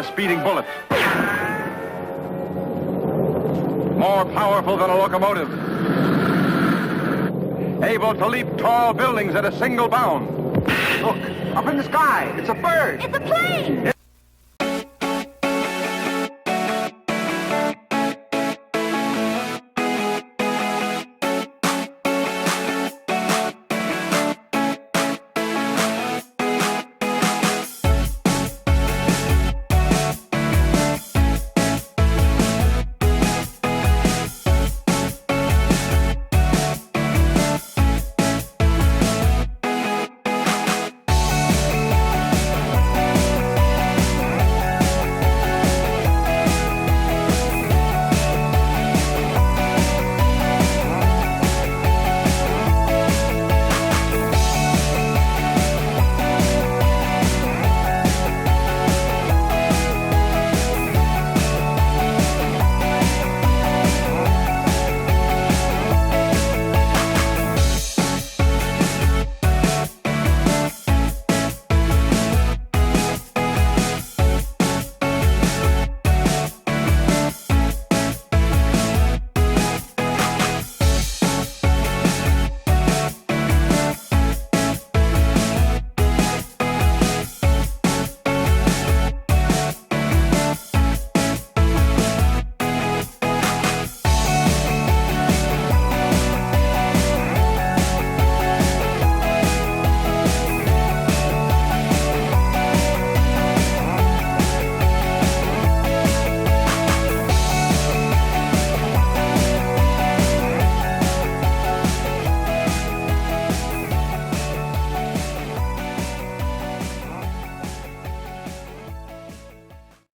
a speeding bullet. More powerful than a locomotive. Able to leap tall buildings at a single bound. Look, up in the sky. It's a bird. It's a plane!